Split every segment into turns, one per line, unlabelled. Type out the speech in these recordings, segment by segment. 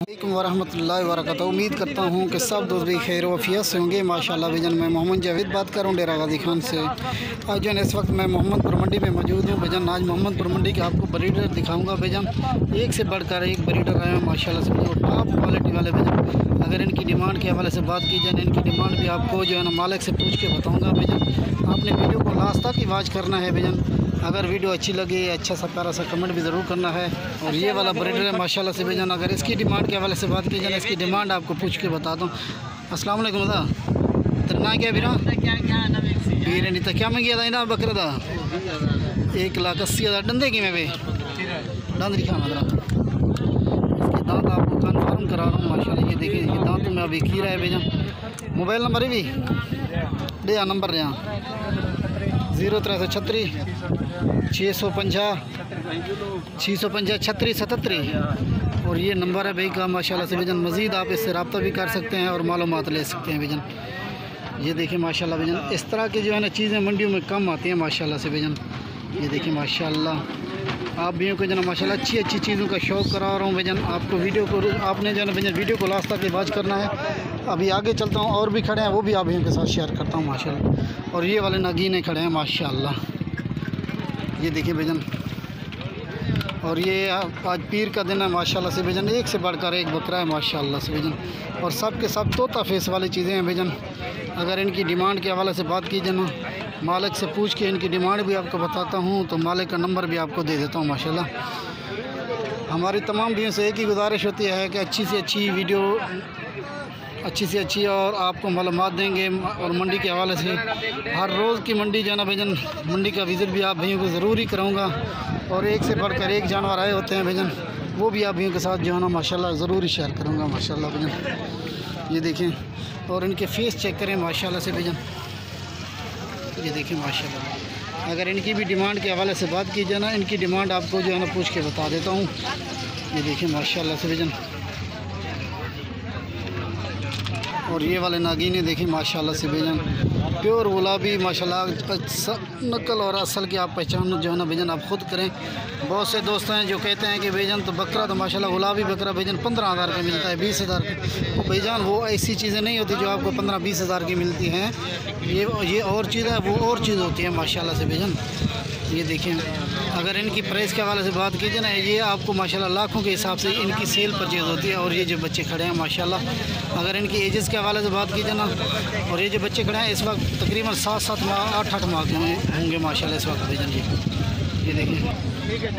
वालेकुम वरहमतुल्लाहि वबरकातुहू। उम्मीद करता हूँ कि सब दोस्त भी खैर वफ़ियत से होंगे। माशाल्लाह भजन मैं मोहम्मद जावेद बात कर रहा हूँ डेरा गाजी खान से। आज जो इस वक्त मैं मोहम्मदपुर मंडी में मौजूद हूँ भजन। आज मोहम्मदपुर मंडी के आपको ब्रीडर दिखाऊंगा भजन। एक से बढ़कर एक ब्रीडर आए हैं माशाल्लाह से, और टॉप क्वालिटी वाले भजन। अगर इनकी डिमांड के हवाले से बात की जाए, इनकी डिमांड भी आपको जो है ना मालिक से पूछ के बताऊँगा भजन। आपने वीडियो को लास्ट तक ही वॉच करना है भजन। अगर वीडियो अच्छी लगे अच्छा सा प्यारा सा कमेंट भी ज़रूर करना है। और ये वाला ब्रीडर है माशाल्लाह से भजन। अगर इसकी डिमांड के हवाले से बात की जाए, इसकी डिमांड आपको पूछ के बता दूँ। अस्सलाम वालेकुम दा तेरा क्या बीरा बीर नहीं तो क्या मंगिया था इना बकरा था 1,80,000 डंदे की मैं भी दांत दिखा मेरा। इसके दांत आपको कन्फर्म करा रहा हूँ माशाल्लाह। ये देखिए ये दांत में अभी खीरा है भजन। मोबाइल नंबर भी दे नंबर यहाँ 0336 650 36 77। और ये नंबर है भाई का माशाल्लाह से भजन। मज़ीद आप इससे रब्ता भी कर सकते हैं और मालूमात ले सकते हैं भजन। ये देखिए माशाल्लाह भजन, इस तरह की जो है ना चीज़ें मंडियों में कम आती हैं माशाल्लाह से भजन। ये देखिए माशाल्लाह आप भी को जो ना माशाल्लाह अच्छी चीज़ों का शौक़ करा रहा हूँ भजन। आपको वीडियो को आपने जो है ना भजन वीडियो को लास्ट तक वॉच करना है। अभी आगे चलता हूँ और भी खड़े हैं, वो भी आप भी के साथ शेयर करता हूँ माशाल्लाह। और ये वाले नगीने खड़े हैं माशाल्लाह। ये देखिए भजन। और ये आज पीर का दिन है माशाल्लाह से भजन। एक से बढ़कर एक बकरा है माशाल्लाह से भजन। और सब के सब तोता फेस वाली चीज़ें हैं भजन। अगर इनकी डिमांड के हवाले से बात की जाए ना, मालिक से पूछ के इनकी डिमांड भी आपको बताता हूँ। तो मालिक का नंबर भी आपको दे देता हूँ माशाल्लाह। हमारी तमाम भाइयों से एक ही गुजारिश होती है कि अच्छी से अच्छी वीडियो अच्छी से अच्छी और आपको मालूमात देंगे। और मंडी के हवाले से हर रोज़ की मंडी जाना भजन, मंडी का विज़िट भी आप भाइयों को ज़रूर ही कराऊँगा। और एक से बढ़कर एक जानवर आए होते हैं भजन, वो भी आप भाइयों के साथ जो है ना माशाल्लाह ज़रूर ही शेयर करूँगा माशाल्लाह भजन। ये देखें और इनके फेस चेक करें माशाल्लाह से भजन। ये देखें माशाल्लाह। अगर इनकी भी डिमांड के हवाले से बात की जाए ना, इनकी डिमांड आपको जो है ना पूछ के बता देता हूँ। ये देखें माशाल्लाह से भजन। और ये वाले नागिने देखें माशाल्लाह से भजन। प्योर गुलाबी माशाल्लाह नकल और असल की आप पहचान जो है ना भजन आप ख़ुद करें। बहुत से दोस्त हैं जो कहते हैं कि भजन तो बकरा तो माशाल्लाह गुलाबी बकरा भजन 15,000 का मिलता है 20,000 का। तो भजन वो ऐसी चीज़ें नहीं होती जो आपको 15-20 हज़ार की मिलती हैं। ये और चीज़ है, वो और चीज़ होती है माशाल्लाह से भजन। ये देखें अगर इनकी प्राइस के हवाले से बात कीजिए ना, ये आपको माशाल्लाह लाखों के हिसाब से इनकी सेल परचेज़ होती है। और ये जो बच्चे खड़े हैं माशाल्लाह, अगर इनकी एजेस के हवाले से बात कीजिए ना, और ये जो बच्चे खड़े हैं इस वक्त तकरीबन 7 माह 8 माह के होंगे माशाल्लाह इस वक्त भजन।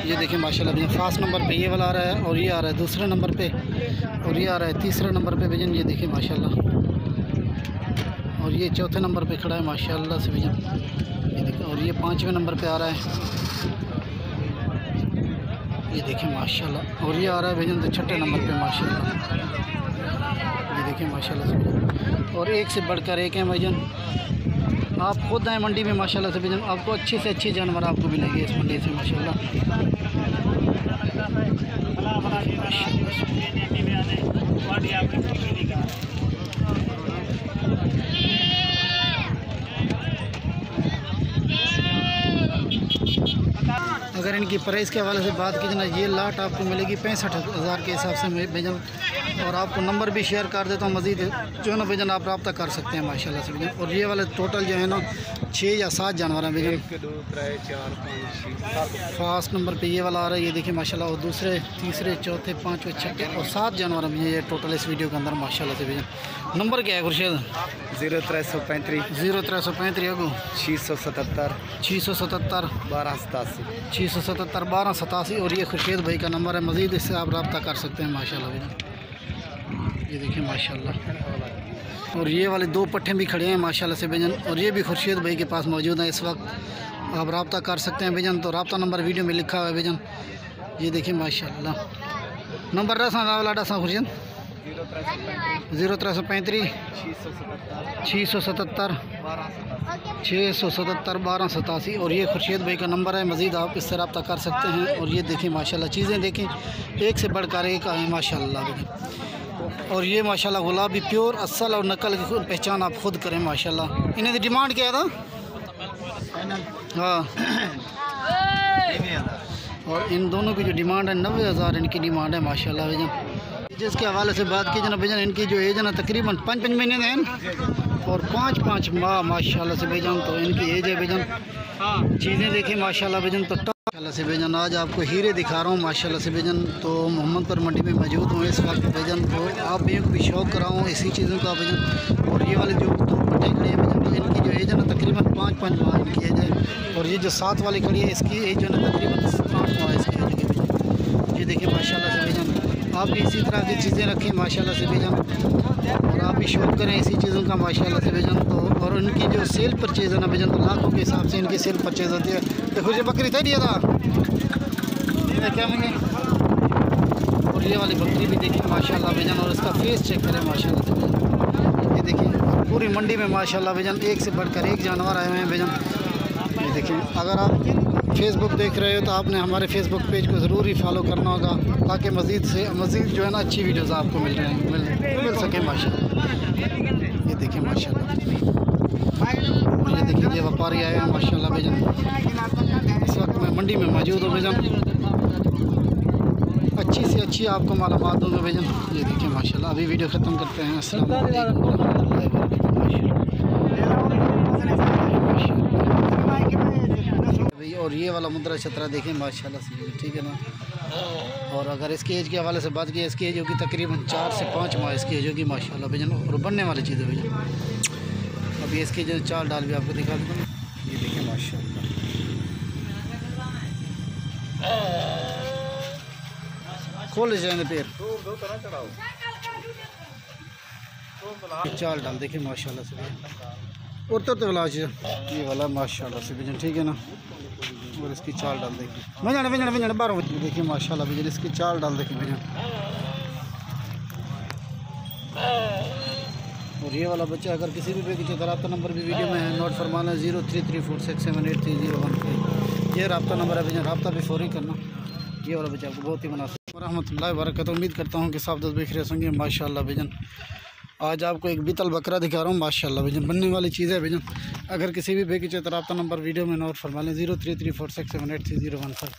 ये देखें माशाल्लाह भजन। फास्ट नंबर पे ये वाला आ रहा है, और ये आ रहा है दूसरे नंबर पे, और ये आ रहा है तीसरे नंबर पे भजन। ये देखें माशाल्लाह। और ये चौथे नंबर पे खड़ा है माशाल्लाह से भजन। ये देखें। और ये 5वें नंबर पे आ रहा है। ये देखें माशाल्लाह। और ये आ रहा है भजन तो 6ठे नंबर पे माशाल्लाह। ये देखें माशाल्लाह से। और एक से बढ़कर एक है भजन। आप खुद आए मंडी में माशाल्लाह से भजन, आपको अच्छे से अच्छे जानवर आपको मिलेंगे इस मंडी से माशाल्लाह। अगर इनकी प्राइस के हवाले से बात की ना, ये लाट आपको मिलेगी 65,000 के हिसाब से भजन। और आपको नंबर भी शेयर कर देता हूँ मज़ीद जो है ना भजन, आप रब्ता कर सकते हैं माशाल्लाह से भजन। और ये वाले टोटल जो है ना 6 या 7 जानवर हैं भजन।
1 2 3 4 5 6
फास्ट नंबर पे ये वाला आ रहा है। ये देखिए माशाल्लाह। और दूसरे तीसरे चौथे 5वें 6ठे और 7 जानवर हैं ये टोटल इस वीडियो के अंदर माशाल्लाह से भजन। नंबर क्या है खुर्शीद?
0335
0335 अगो
677
677
1287
677 1287। और ये खुर्शीद भाई का नंबर है, मज़ीद इससे आप रब्ता कर सकते हैं माशाल्लाह भजन। ये देखिए माशाल्लाह। और ये वाले 2 पट्ठे भी खड़े हैं माशाल्लाह से भजन। और ये भी खुर्शीद भाई के पास मौजूद है इस वक्त, आप रब्ता कर सकते हैं भजन। तो रब्ता नंबर वीडियो में लिखा हुआ है भजन। ये देखिए माशाल्लाह। नंबर रसा वाला डसा खुर्शीद 0335 677 1287। और ये खुर्शीद भाई का नंबर है, मज़ीद आप इससे रब्ता कर सकते हैं। और ये देखें माशाल्लाह चीज़ें देखें एक से बढ़कर एक आए माशाल्लाह। और ये माशाल्लाह गुलाबी प्योर असल और नकल की पहचान आप खुद करें माशाल्लाह। इन्हें डिमांड क्या था? हाँ और इन दोनों की जो डिमांड है 90,000 इनकी डिमांड है माशाल्लाह भैया। जिसके हवाले से बात की जना भैया, इनकी जो एज है ना तकरीबन 5 महीने हैं और 5 माह माशाल्लाह से भैया तो इनकी एज है भैया। चीज़ें देखें माशाल्लाह भैया तो माशाल्लाह से भैया। आज आपको हीरे दिखा रहा हूँ माशाल्लाह से भैया। तो मोहम्मदपुर मंडी में मौजूद हूँ इस वक्त भैया। तो आप भी को भी शौक़ कराऊँ इसी चीज़ों का भैया। और ये वाले जो पट्टे खड़ी है भैया, तो इनकी जो एज है ना तकरीबन 5 माह इनकी एज है। और ये जो 7 वाली खड़ी है इसकी एज जो है ना तकरीबन 8 माह इसकी एज है भैया। ये देखिए माशाल्लाह से भैया। आप भी इसी तरह की चीज़ें रखें माशाल्लाह से भैया, और आप भी शौक़ करें इसी चीज़ों का माशाल्लाह से भैया। तो और उनकी जो सेल परचेज़ है ना भैया, तो लाखों के हिसाब से इनकी सेल परचेज़ होती है। देखो ये बकरी था दिया था क्या मैंने, और ये वाली बकरी भी देखिए माशाल्लाह भैया। और इसका फेस चेक करें माशाल्लाह से भैया। ये देखिए पूरी मंडी में माशाल्लाह भैया एक से बढ़कर एक जानवर आए हुए हैं भैया। ये देखिए, अगर आप फेसबुक देख रहे हो तो आपने हमारे फेसबुक पेज को ज़रूर ही फॉलो करना होगा, ताकि मज़ीद से मज़ीद जो है ना अच्छी वीडियोज़ आपको मिल सके माशाल्लाह। ये देखिए माशाल्लाह। ये देखिए ये व्यापारी आए हैं माशाल्लाह भैया। इस वक्त मैं मंडी में मौजूद हूँ भैया। अच्छी से अच्छी आपको मालूमात दूँगा भैया। ये देखिए माशाल्लाह। अभी वीडियो ख़त्म करते हैं। अस्सलाम वालेकुम रहमतुल्लाहि व बरकातहू। और ये वाला मुद्रा छतरा देखें माशाल्लाह से, ठीक है ना। और अगर इसकी एज के हवाले से बात की, इसकी एज होगी तकरीबन 4 से 5 माह इसकी एज होगी माशाल्लाह भैया। और बनने वाली चीज़ है भैया। अभी इसकी जो चाल डाल भी आपको दिखा दूँ। ये देखिए माशाल्लाह। खोल जाएंगे पैर, चाल डाल देखिए माशाल्लाह से भैया। और तो वाला ये वाला माशाल्लाह से भैया, ठीक है ना। और इसकी चाल डाल देखिए भैया 12 बजे देखिए माशाल्लाह भैया। इसकी चाल डाल देखिए भैया। और ये वाला बच्चा अगर किसी भी व्यक्ति का रब्ता नंबर भी वीडियो में है, नोट फरमाना 0334678308। ये रब्ता नंबर है भैया, रब्ता भी फौरी करना। ये वाला बच्चा आपको बहुत ही मुनासिब। रहमतुल्लाहि व बरकातहू। उम्मीद करता हूँ कि साफ दस बिखरे होंगे माशाल्लाह भैया। आज आपको एक बीतल बकरा दिखा रहा हूँ माशाल्लाह भैया। बनने वाली चीज़ है भैया। अगर किसी भी भाई की रब्ता नंबर वीडियो में नोट फरमा लें 0334678308।